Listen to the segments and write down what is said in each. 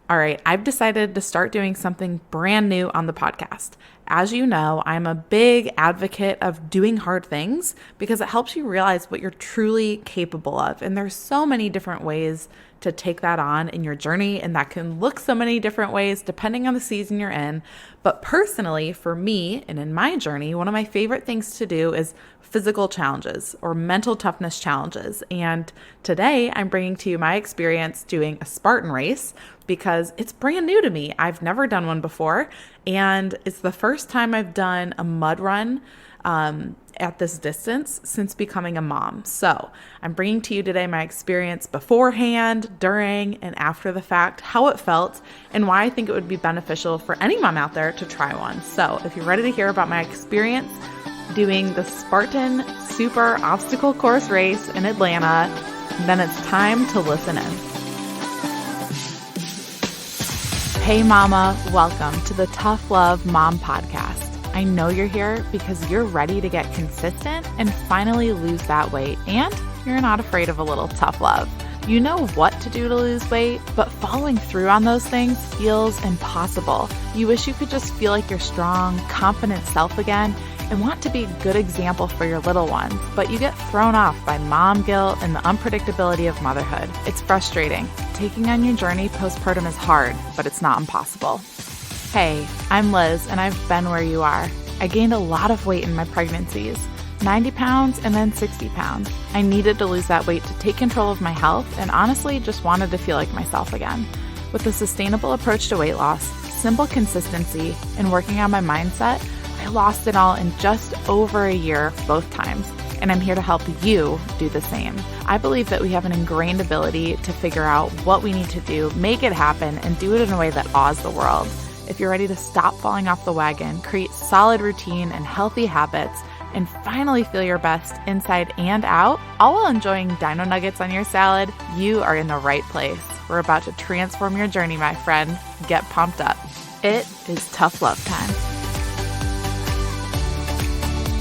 All right, I've decided to start doing something brand new on the podcast. As you know, I'm a big advocate of doing hard things because it helps you realize what you're truly capable of. And there's so many different ways to take that on in your journey, and that can look so many different ways depending on the season you're in. But personally, for me and in my journey, one of my favorite things to do is physical challenges or mental toughness challenges. And today I'm bringing to you my experience doing a Spartan race because it's brand new to me. I've never done one before, and it's the first time I've done a mud run at this distance since becoming a mom. So I'm bringing to you today my experience beforehand, during, and after the fact, how it felt, and why I think it would be beneficial for any mom out there to try one. So if you're ready to hear about my experience doing the Spartan Super Obstacle Course race in Atlanta, then it's time to listen in. Hey mama, welcome to the Tough Love Mom Podcast. I know you're here because you're ready to get consistent and finally lose that weight, and you're not afraid of a little tough love. You know what to do to lose weight, but following through on those things feels impossible. You wish you could just feel like your strong, confident self again and want to be a good example for your little ones, but you get thrown off by mom guilt and the unpredictability of motherhood. It's frustrating. Taking on your journey postpartum is hard, but it's not impossible. Hey, I'm Liz, and I've been where you are. I gained a lot of weight in my pregnancies, 90 pounds and then 60 pounds. I needed to lose that weight to take control of my health and honestly just wanted to feel like myself again. With a sustainable approach to weight loss, simple consistency, and working on my mindset, I lost it all in just over a year both times, and I'm here to help you do the same. I believe that we have an ingrained ability to figure out what we need to do, make it happen, and do it in a way that awes the world. If you're ready to stop falling off the wagon, create solid routine and healthy habits, and finally feel your best inside and out, all while enjoying dino nuggets on your salad, you are in the right place. We're about to transform your journey, my friend. Get pumped up. It is tough love time.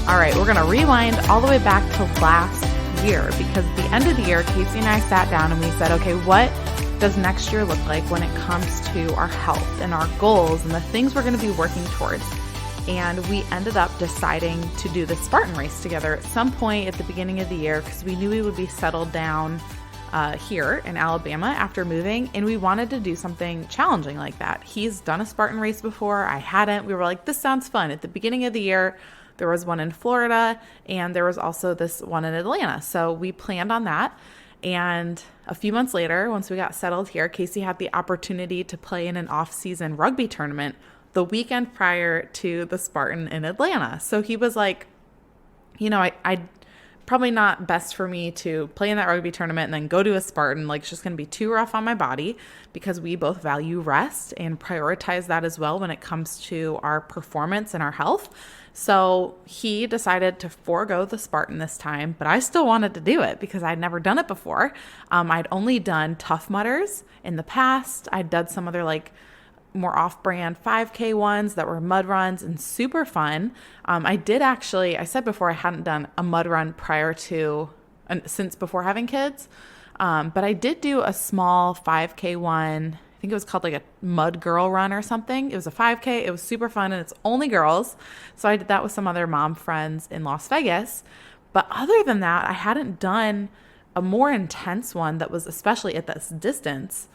All right, we're going to rewind all the way back to last year because at the end of the year, Casey and I sat down and we said, okay, what does next year look like when it comes to our health and our goals and the things we're going to be working towards? And we ended up deciding to do the Spartan race together at some point at the beginning of the year because we knew we would be settled down here in Alabama after moving, and we wanted to do something challenging like that. He's done a Spartan race before. I hadn't. We were like, this sounds fun. At the beginning of the year, there was one in Florida, and there was also this one in Atlanta. So we planned on that. And a few months later, once we got settled here, Casey had the opportunity to play in an off-season rugby tournament the weekend prior to the Spartan in Atlanta. So he was like, you know, I probably not best for me to play in that rugby tournament and then go to a Spartan. Like, it's just going to be too rough on my body because we both value rest and prioritize that as well when it comes to our performance and our health. So he decided to forego the Spartan this time, but I still wanted to do it because I'd never done it before. I'd only done Tough Mudders in the past. I'd done some other like more off-brand 5K ones that were mud runs and super fun. I said before I hadn't done a mud run since before having kids, but I did do a small 5K one. I think it was called like a mud girl run or something. It was a 5K. It was super fun and it's only girls. So I did that with some other mom friends in Las Vegas. But other than that, I hadn't done a more intense one that was especially at this distance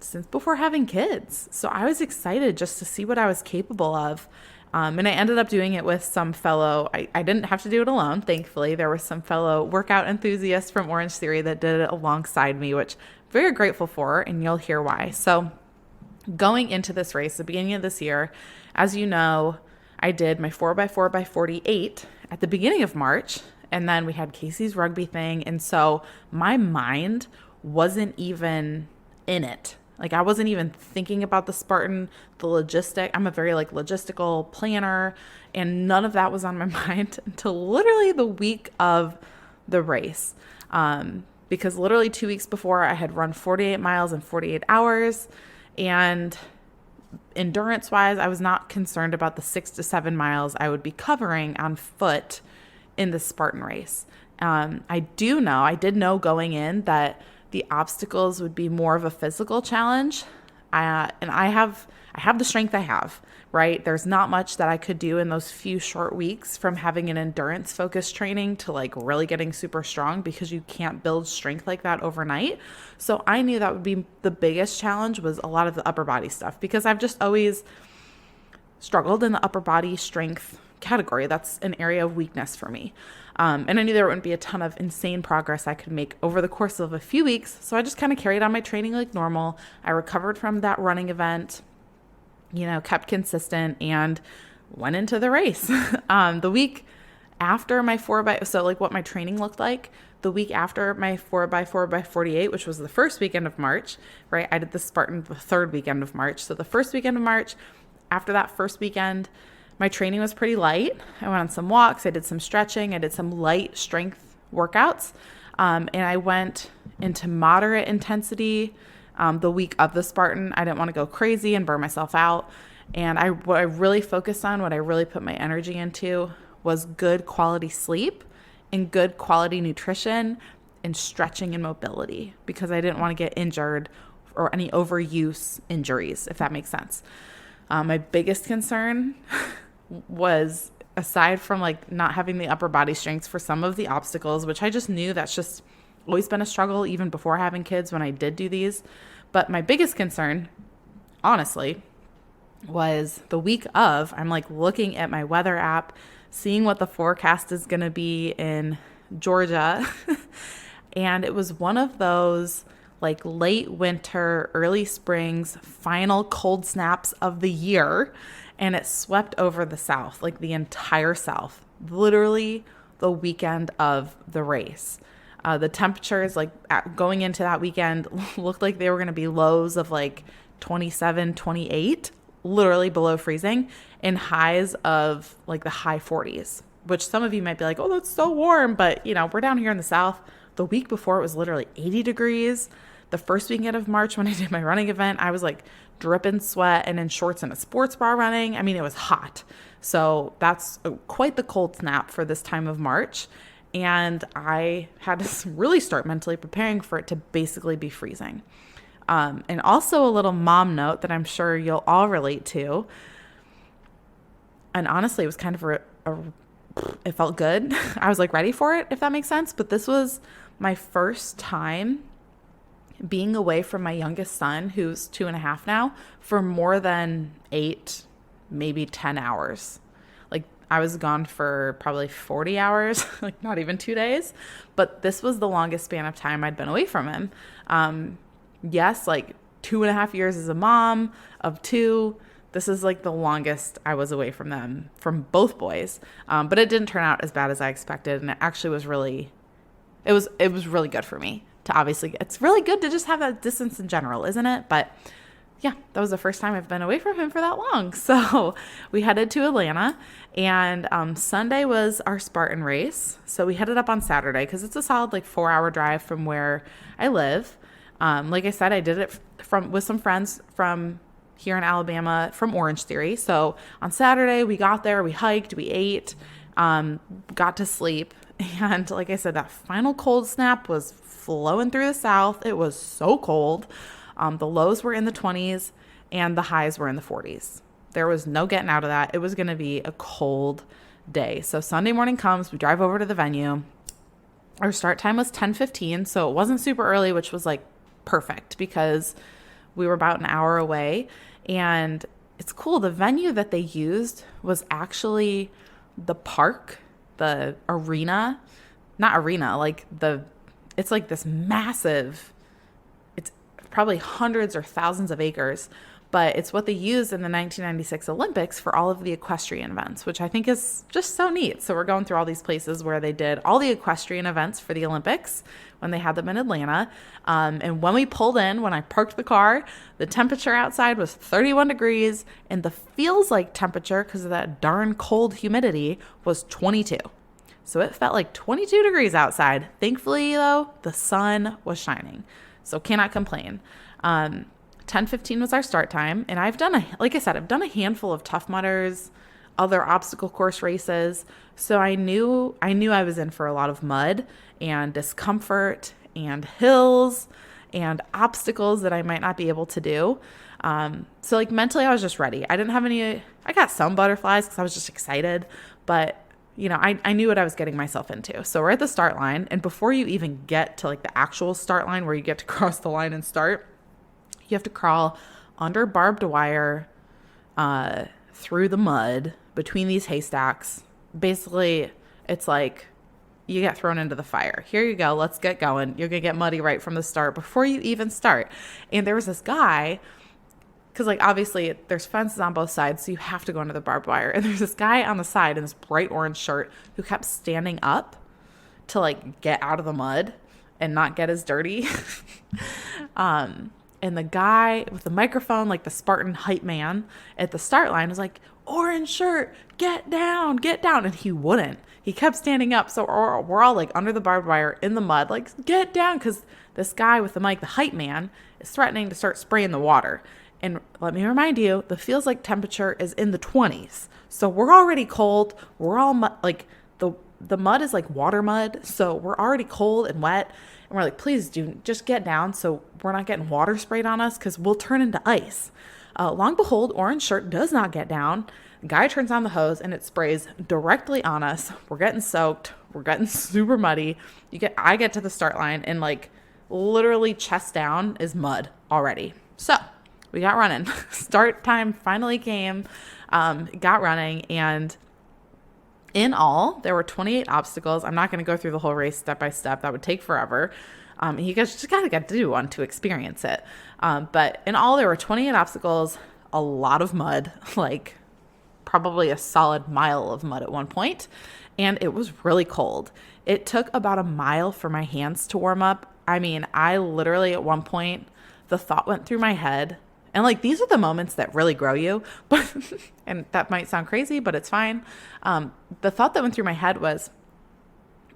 since before having kids. So I was excited just to see what I was capable of. And I ended up doing it with some fellow, I didn't have to do it alone, thankfully. There were some fellow workout enthusiasts from Orange Theory that did it alongside me, which I'm very grateful for, and you'll hear why. So going into this race, the beginning of this year, as you know, I did my 4x4x48 at the beginning of March, and then we had Casey's rugby thing, and so my mind wasn't even in it. Like, I wasn't even thinking about the Spartan, the logistic. I'm a very logistical planner, and none of that was on my mind until literally the week of the race. Because literally 2 weeks before I had run 48 miles in 48 hours, and endurance-wise, I was not concerned about the 6 to 7 miles I would be covering on foot in the Spartan race. I did know going in that the obstacles would be more of a physical challenge. And I have the strength I have, right? There's not much that I could do in those few short weeks from having an endurance focused training to like really getting super strong, because you can't build strength like that overnight. So I knew that would be the biggest challenge, was a lot of the upper body stuff, because I've just always struggled in the upper body strength category. That's an area of weakness for me. And I knew there wouldn't be a ton of insane progress I could make over the course of a few weeks. So I just kind of carried on my training like normal. I recovered from that running event, kept consistent, and went into the race. The week after my so like what my training looked like, the week after my 4x4x48, which was the first weekend of March, right? I did the Spartan the third weekend of March. So the first weekend of March, after that first weekend, my training was pretty light. I went on some walks. I did some stretching. I did some light strength workouts. And I went into moderate intensity the week of the Spartan. I didn't want to go crazy and burn myself out. And what I really focused on, what I really put my energy into, was good quality sleep and good quality nutrition and stretching and mobility, because I didn't want to get injured or any overuse injuries, if that makes sense. My biggest concern was, aside from like not having the upper body strength for some of the obstacles, which I just knew that's just always been a struggle even before having kids when I did do these. But my biggest concern, honestly, was the week of, I'm like looking at my weather app, seeing what the forecast is going to be in Georgia. And it was one of those like late winter, early spring's final cold snaps of the year. And it swept over the South, like the entire South, literally the weekend of the race. The temperatures going into that weekend looked like they were going to be lows of like 27, 28, literally below freezing, and highs of like the high 40s, which some of you might be like, oh, that's so warm. But, we're down here in the South. The week before, it was literally 80 degrees. The first weekend of March, when I did my running event, I was like dripping sweat and in shorts and a sports bra running. I mean, it was hot. So that's quite the cold snap for this time of March. And I had to really start mentally preparing for it to basically be freezing. And also a little mom note that I'm sure you'll all relate to. And honestly, it was kind of it felt good. I was like ready for it, if that makes sense. But this was my first time being away from my youngest son, who's 2.5 now, for more than 8, maybe 10 hours. Like I was gone for probably 40 hours, like not even 2 days. But this was the longest span of time I'd been away from him. Yes, like 2.5 years as a mom of 2. This is like the longest I was away from them, from both boys. But it didn't turn out as bad as I expected. And it actually was it was really good for me to obviously, it's really good to just have that distance in general, isn't it? But yeah, that was the first time I've been away from him for that long. So we headed to Atlanta, and Sunday was our Spartan race. So we headed up on Saturday because it's a solid like 4-hour drive from where I live. Like I said, I did it with some friends from here in Alabama from Orange Theory. So on Saturday we got there, we hiked, we ate, got to sleep. And like I said, that final cold snap was flowing through the South. It was so cold. The lows were in the 20s and the highs were in the 40s. There was no getting out of that. It was going to be a cold day. So Sunday morning comes, we drive over to the venue. Our start time was 10:15, so it wasn't super early, which was like perfect because we were about an hour away. And it's cool. The venue that they used was actually the park, the arena, not arena, like it's like this massive, it's probably hundreds or thousands of acres, but it's what they used in the 1996 Olympics for all of the equestrian events, which I think is just so neat. So we're going through all these places where they did all the equestrian events for the Olympics when they had them in Atlanta. And when we pulled in, when I parked the car, the temperature outside was 31 degrees and the feels like temperature, because of that darn cold humidity, was 22. So it felt like 22 degrees outside. Thankfully, though, the sun was shining. So cannot complain. 10:15 was our start time. And I've done like I said, I've done a handful of Tough Mudders, other obstacle course races. So I knew I was in for a lot of mud and discomfort and hills and obstacles that I might not be able to do. So like mentally I was just ready. I got some butterflies because I was just excited, but I knew what I was getting myself into. So we're at the start line, and before you even get to like the actual start line where you get to cross the line and start, you have to crawl under barbed wire, through the mud between these haystacks. Basically, it's like you get thrown into the fire. Here you go. Let's get going. You're going to get muddy right from the start before you even start. And there was this guy, because like obviously there's fences on both sides, so you have to go under the barbed wire. And there's this guy on the side in this bright orange shirt who kept standing up to like get out of the mud and not get as dirty. And the guy with the microphone, like the Spartan hype man at the start line, was like, "Orange shirt, get down, get down." And he wouldn't. He kept standing up. So we're all like under the barbed wire in the mud, like, get down. Because this guy with the mic, the hype man, is threatening to start spraying the water. And let me remind you, the feels like temperature is in the 20s. So we're already cold. We're all like the mud is like water mud. So we're already cold and wet. And we're like, please do just get down so we're not getting water sprayed on us because we'll turn into ice. Long behold, orange shirt does not get down. Guy turns on the hose and it sprays directly on us. We're getting soaked. We're getting super muddy. I get to the start line and like literally chest down is mud already. So we got running. Start time finally came. Got running, and in all, there were 28 obstacles. I'm not going to go through the whole race step by step. That would take forever. You guys just got to get to do one to experience it. But in all, there were 28 obstacles, a lot of mud, like probably a solid mile of mud at one point. And it was really cold. It took about a mile for my hands to warm up. I mean, I literally at one point, the thought went through my head. And like, these are the moments that really grow you, but, and that might sound crazy, but it's fine. The thought that went through my head was,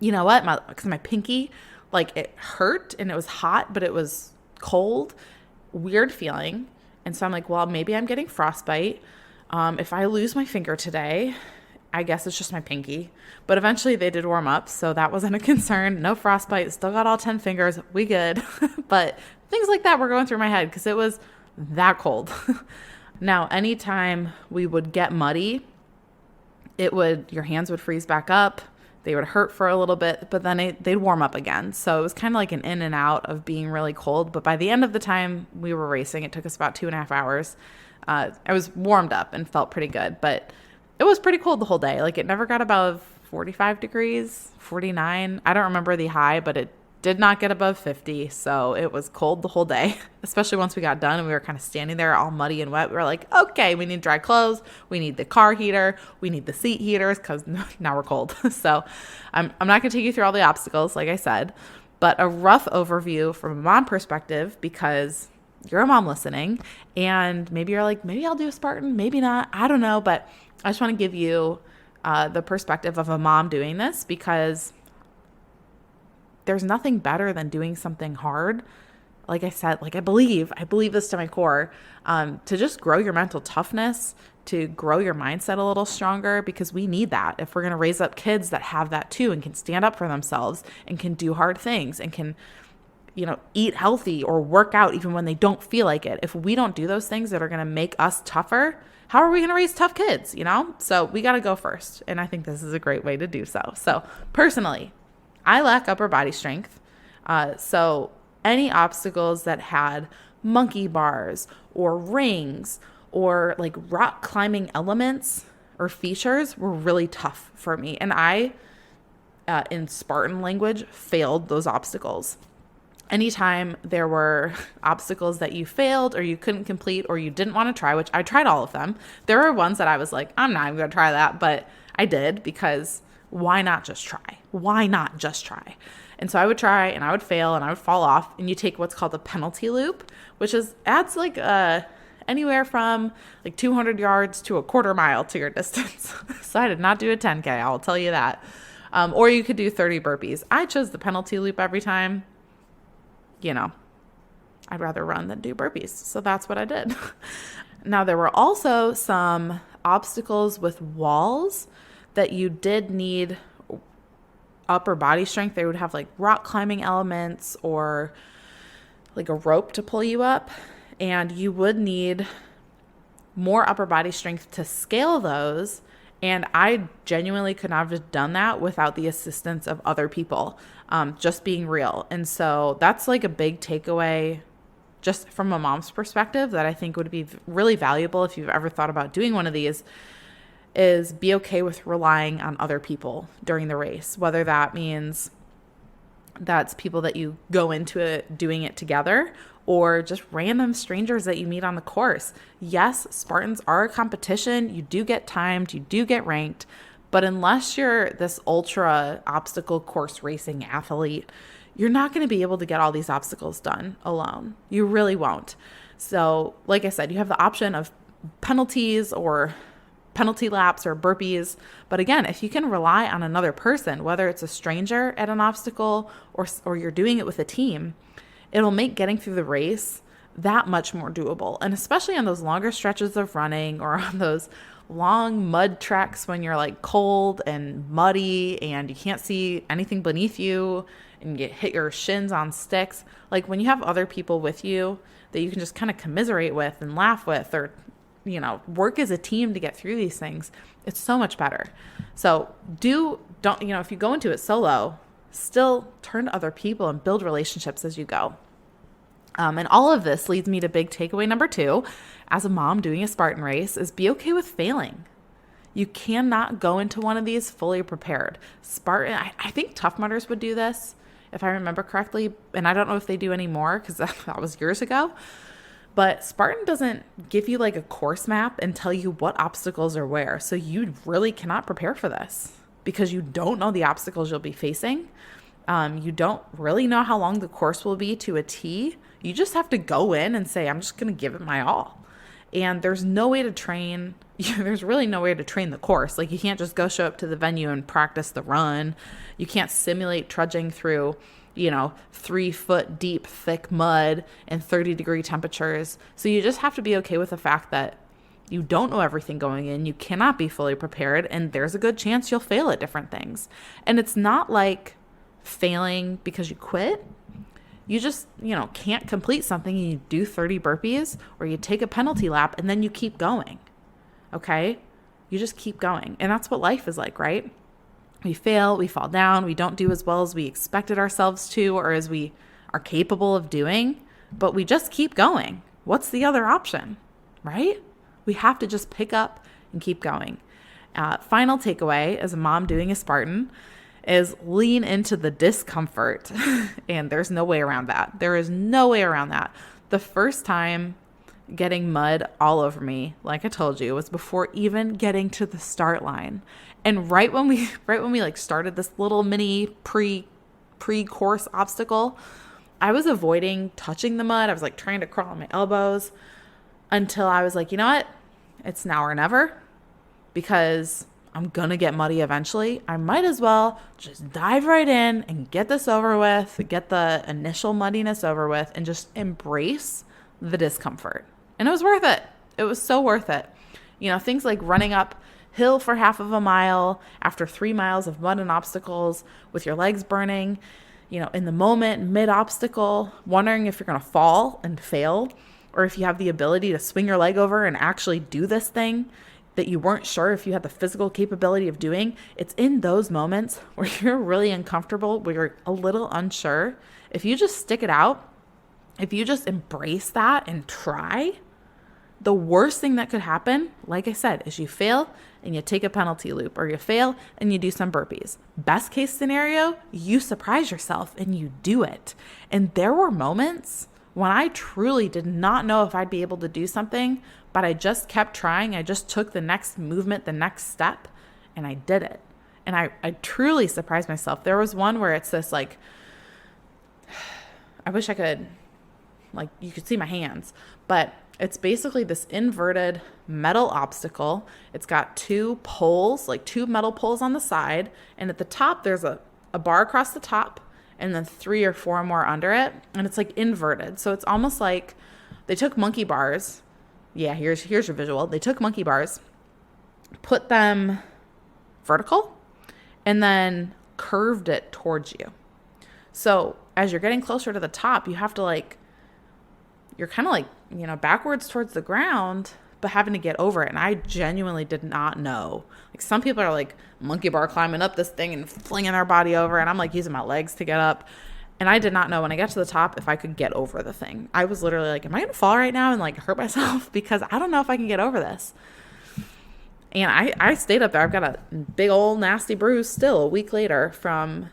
you know what? Because my pinky, like it hurt and it was hot, but it was cold, weird feeling. And so I'm like, well, maybe I'm getting frostbite. If I lose my finger today, I guess it's just my pinky. But eventually they did warm up, so that wasn't a concern. No frostbite, still got all 10 fingers. We good. But things like that were going through my head because it was that cold. Now, anytime we would get muddy, your hands would freeze back up. They would hurt for a little bit, but then they'd warm up again. So it was kind of like an in and out of being really cold. But by the end of the time we were racing, it took us about 2.5 hours. I was warmed up and felt pretty good, but it was pretty cold the whole day. Like it never got above 45 degrees, 49. I don't remember the high, but it did not get above 50. So it was cold the whole day, especially once we got done and we were kind of standing there all muddy and wet. We were like, okay, we need dry clothes. We need the car heater. We need the seat heaters because now we're cold. So I'm not going to take you through all the obstacles, like I said, but a rough overview from a mom perspective, because you're a mom listening and maybe you're like, maybe I'll do a Spartan, maybe not. I don't know. But I just want to give you the perspective of a mom doing this, because there's nothing better than doing something hard. Like I said, like I believe this to my core, to just grow your mental toughness, to grow your mindset a little stronger, because we need that if we're going to raise up kids that have that too and can stand up for themselves and can do hard things and can, eat healthy or work out even when they don't feel like it. If we don't do those things that are going to make us tougher, how are we going to raise tough kids, So we got to go first. And I think this is a great way to do so. So personally, I lack upper body strength. So any obstacles that had monkey bars or rings or like rock climbing elements or features were really tough for me. And I, in Spartan language, failed those obstacles. Anytime there were obstacles that you failed or you couldn't complete or you didn't want to try, which I tried all of them. There were ones that I was like, I'm not even going to try that, but I did, because why not just try? Why not just try? And so I would try and I would fail and I would fall off, and you take what's called a penalty loop, which adds like anywhere from like 200 yards to a quarter mile to your distance. So I did not do a 10K, I'll tell you that. Or you could do 30 burpees. I chose the penalty loop every time. I'd rather run than do burpees. So that's what I did. Now, there were also some obstacles with walls that you did need upper body strength, they would have like rock climbing elements or like a rope to pull you up. And you would need more upper body strength to scale those. And I genuinely could not have done that without the assistance of other people, just being real. And so that's like a big takeaway just from a mom's perspective that I think would be really valuable if you've ever thought about doing one of these, is be okay with relying on other people during the race, whether that means that's people that you go into it doing it together or just random strangers that you meet on the course. Yes, Spartans are a competition. You do get timed, you do get ranked, but unless you're this ultra obstacle course racing athlete, you're not going to be able to get all these obstacles done alone. You really won't. So, like I said, you have the option of penalties or penalty laps or burpees. But again, if you can rely on another person, whether it's a stranger at an obstacle or you're doing it with a team, it'll make getting through the race that much more doable. And especially on those longer stretches of running or on those long mud treks when you're like cold and muddy and you can't see anything beneath you and you hit your shins on sticks. Like when you have other people with you that you can just kind of commiserate with and laugh with, or work as a team to get through these things, it's so much better. So if you go into it solo, still turn to other people and build relationships as you go. And all of this leads me to big takeaway number 2, as a mom doing a Spartan race, is be okay with failing. You cannot go into one of these fully prepared. I think Tough Mudders would do this, if I remember correctly, and I don't know if they do anymore because that was years ago. But Spartan doesn't give you like a course map and tell you what obstacles are where. So you really cannot prepare for this because you don't know the obstacles you'll be facing. You don't really know how long the course will be to a T. You just have to go in and say, I'm just going to give it my all. And there's no way to train. There's really no way to train the course. Like you can't just go show up to the venue and practice the run. You can't simulate trudging through 3-foot deep, thick mud and 30-degree temperatures. So you just have to be okay with the fact that you don't know everything going in. You cannot be fully prepared, and there's a good chance you'll fail at different things. And it's not like failing because you quit. You just, can't complete something and you do 30 burpees or you take a penalty lap and then you keep going. Okay? You just keep going. And that's what life is like, right? We fail, we fall down, we don't do as well as we expected ourselves to or as we are capable of doing, but we just keep going. What's the other option, right? We have to just pick up and keep going. Final takeaway as a mom doing a Spartan is lean into the discomfort. And there's no way around that. There is no way around that. The first time getting mud all over me, like I told you, was before even getting to the start line. And right when we like started this little mini pre-course obstacle, I was avoiding touching the mud. I was like trying to crawl on my elbows until I was like, you know what? It's now or never, because I'm going to get muddy eventually. I might as well just dive right in and get this over with, get the initial muddiness over with, and just embrace the discomfort. And it was worth it. It was so worth it. Things like running up hill for half of a mile after 3 miles of mud and obstacles with your legs burning, in the moment, mid-obstacle, wondering if you're going to fall and fail, or if you have the ability to swing your leg over and actually do this thing that you weren't sure if you had the physical capability of doing. It's in those moments where you're really uncomfortable, where you're a little unsure. If you just stick it out, if you just embrace that and try, the worst thing that could happen, like I said, is you fail and you take a penalty loop, or you fail and you do some burpees. Best case scenario, you surprise yourself and you do it. And there were moments when I truly did not know if I'd be able to do something, but I just kept trying. I just took the next movement, the next step, and I did it. And I truly surprised myself. There was one where it's this like, I wish I could, like, you could see my hands, but it's basically this inverted metal obstacle. It's got 2 poles, like 2 metal poles on the side. And at the top, there's a bar across the top and then 3 or 4 more under it. And it's like inverted. So it's almost like they took monkey bars. Yeah, here's your visual. They took monkey bars, put them vertical, and then curved it towards you. So as you're getting closer to the top, you have to you're kind of backwards towards the ground, but having to get over it. And I genuinely did not know. Some people are monkey bar climbing up this thing and flinging their body over. And I'm using my legs to get up. And I did not know when I got to the top if I could get over the thing. I was literally am I going to fall right now and hurt myself? Because I don't know if I can get over this. And I stayed up there. I've got a big old nasty bruise still a week later from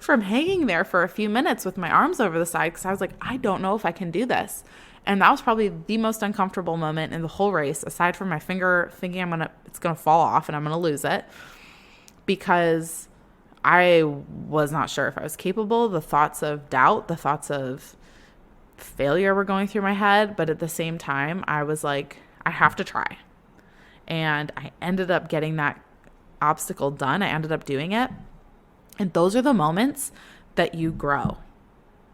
from hanging there for a few minutes with my arms over the side, because I was I don't know if I can do this. And that was probably the most uncomfortable moment in the whole race, aside from my finger thinking it's going to fall off and I'm going to lose it, because I was not sure if I was capable. The thoughts of doubt, the thoughts of failure were going through my head. But at the same time, I was I have to try. And I ended up getting that obstacle done. I ended up doing it. And those are the moments that you grow.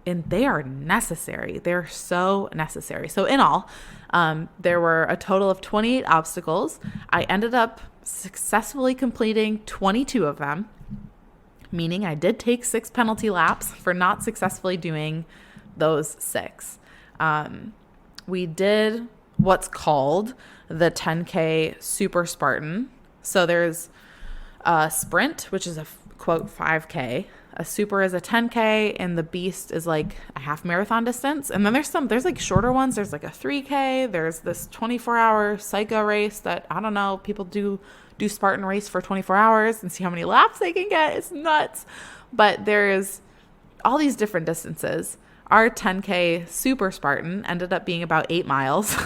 And they are necessary. They're so necessary. So in all, there were a total of 28 obstacles. I ended up successfully completing 22 of them, meaning I did take 6 penalty laps for not successfully doing those 6. We did what's called the 10K Super Spartan. So there's a sprint, which is a quote 5K. A super is a 10K, and the beast is a half marathon distance. And then there's shorter ones. There's a 3K. There's this 24-hour psycho race that, I don't know, people do Spartan Race for 24 hours and see how many laps they can get. It's nuts. But there's all these different distances. Our 10K Super Spartan ended up being about 8 miles.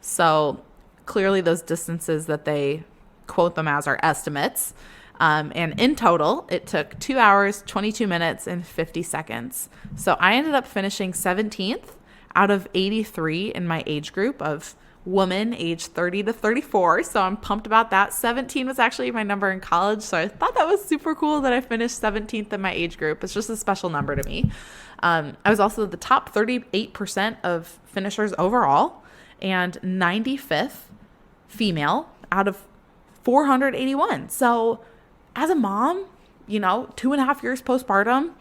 So clearly those distances that they quote them as are estimates. And in total, it took 2 hours, 22 minutes, and 50 seconds. So I ended up finishing 17th out of 83 in my age group of women age 30 to 34. So I'm pumped about that. 17 was actually my number in college. So I thought that was super cool that I finished 17th in my age group. It's just a special number to me. I was also the top 38% of finishers overall and 95th female out of 481. So as a mom, 2.5 years postpartum,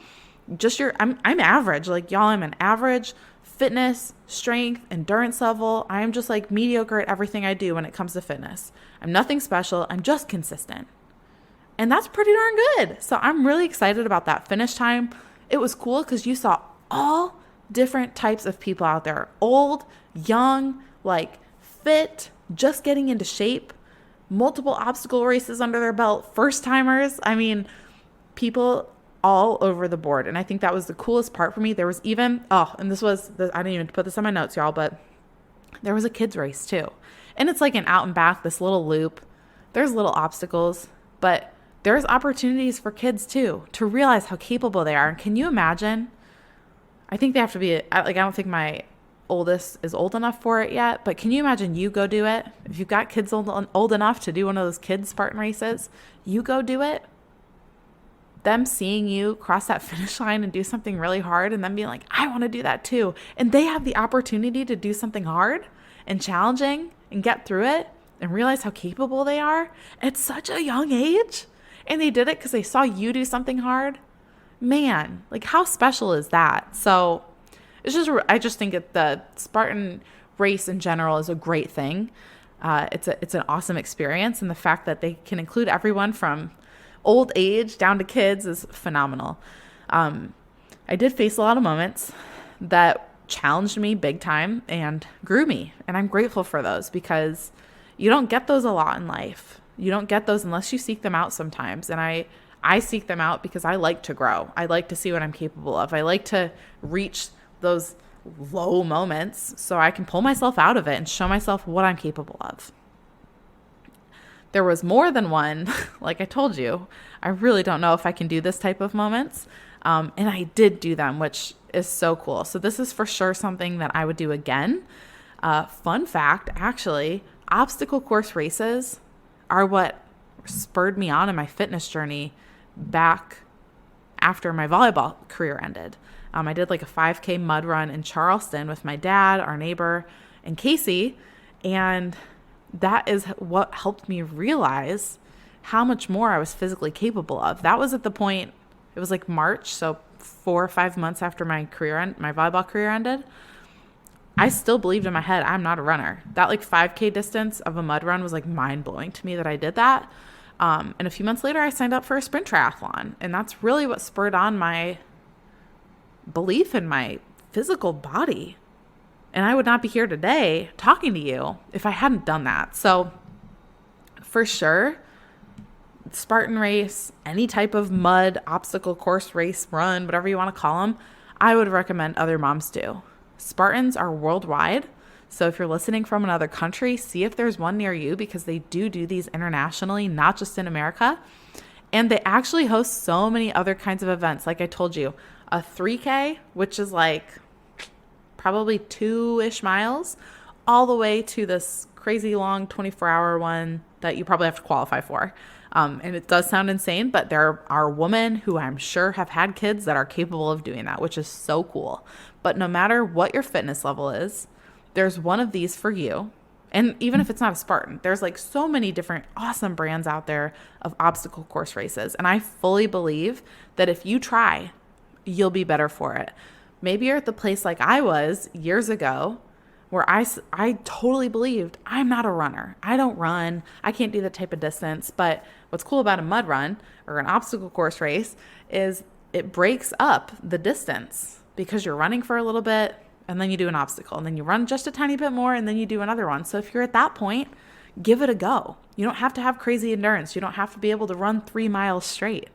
I'm average. Y'all, I'm an average fitness, strength, endurance level. I am just mediocre at everything I do when it comes to fitness. I'm nothing special. I'm just consistent. And that's pretty darn good. So I'm really excited about that finish time. It was cool because you saw all different types of people out there. Old, young, fit, just getting into shape, multiple obstacle races under their belt, first timers. I mean, people all over the board. And I think that was the coolest part for me. There was even, I didn't even put this on my notes, y'all, but there was a kids race too. And it's an out and back, this little loop. There's little obstacles, but there's opportunities for kids too, to realize how capable they are. And can you imagine? I think they have to be, I don't think my oldest is old enough for it yet, but can you imagine you go do it? If you've got kids old enough to do one of those kids Spartan races, you go do it. Them seeing you cross that finish line and do something really hard and then being I want to do that too. And they have the opportunity to do something hard and challenging and get through it and realize how capable they are at such a young age. And they did it because they saw you do something hard. Man, how special is that? So I just think the Spartan race in general is a great thing. It's an awesome experience. And the fact that they can include everyone from old age down to kids is phenomenal. I did face a lot of moments that challenged me big time and grew me. And I'm grateful for those because you don't get those a lot in life. You don't get those unless you seek them out sometimes. And I seek them out because I like to grow. I like to see what I'm capable of. I like to reach those low moments so I can pull myself out of it and show myself what I'm capable of. There was more than one, like I told you. I really don't know if I can do this type of moments. And I did do them, which is so cool. So this is for sure something that I would do again. Fun fact, actually, obstacle course races are what spurred me on in my fitness journey back after my volleyball career ended. I did a 5K mud run in Charleston with my dad, our neighbor, and Casey. And that is what helped me realize how much more I was physically capable of. That was at the point, it was like March, so 4 or 5 months after my volleyball career ended. I still believed in my head, I'm not a runner. That like 5K distance of a mud run was like mind blowing to me that I did that. And a few months later, I signed up for a sprint triathlon. And that's really what spurred on my belief in my physical body. And I would not be here today talking to you if I hadn't done that. So for sure, Spartan Race, any type of mud, obstacle course, race, run, whatever you want to call them, I would recommend other moms do. Spartans are worldwide. So if you're listening from another country, see if there's one near you, because they do these internationally, not just in America. And they actually host so many other kinds of events. Like I told you, a 3K, which is like probably 2-ish miles, all the way to this crazy long 24-hour one that you probably have to qualify for. And it does sound insane, but there are women who I'm sure have had kids that are capable of doing that, which is so cool. But no matter what your fitness level is, there's one of these for you. And even if it's not a Spartan, there's like so many different awesome brands out there of obstacle course races. And I fully believe that if you try, you'll be better for it. Maybe you're at the place like I was years ago, where I totally believed I'm not a runner. I don't run. I can't do that type of distance. But what's cool about a mud run or an obstacle course race is it breaks up the distance, because you're running for a little bit and then you do an obstacle and then you run just a tiny bit more and then you do another one. So if you're at that point, give it a go. You don't have to have crazy endurance. You don't have to be able to run 3 miles straight.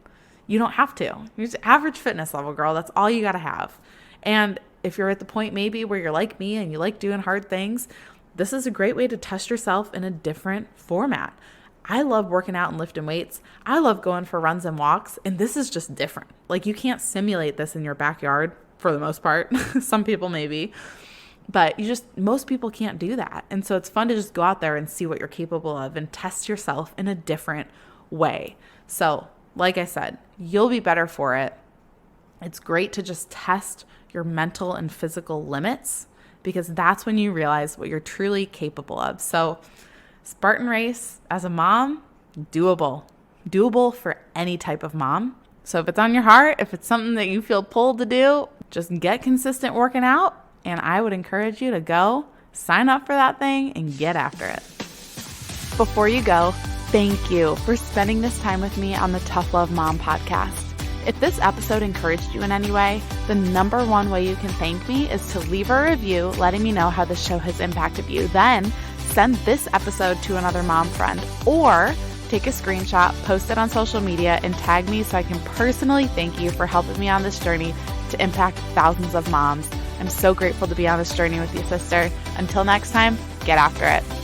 You don't have to. You're just average fitness level, girl. That's all you got to have. And if you're at the point maybe where you're like me and you like doing hard things, this is a great way to test yourself in a different format. I love working out and lifting weights. I love going for runs and walks, and this is just different. Like, you can't simulate this in your backyard for the most part. Some people maybe, but most people can't do that. And so it's fun to just go out there and see what you're capable of and test yourself in a different way. So like I said, you'll be better for it. It's great to just test your mental and physical limits, because that's when you realize what you're truly capable of. So Spartan Race as a mom, doable for any type of mom. So if it's on your heart, if it's something that you feel pulled to do, just get consistent working out. And I would encourage you to go sign up for that thing and get after it. Before you go, thank you for spending this time with me on the Tough Love Mom podcast. If this episode encouraged you in any way, the number one way you can thank me is to leave a review letting me know how the show has impacted you. Then send this episode to another mom friend, or take a screenshot, post it on social media, and tag me so I can personally thank you for helping me on this journey to impact thousands of moms. I'm so grateful to be on this journey with you, sister. Until next time, get after it.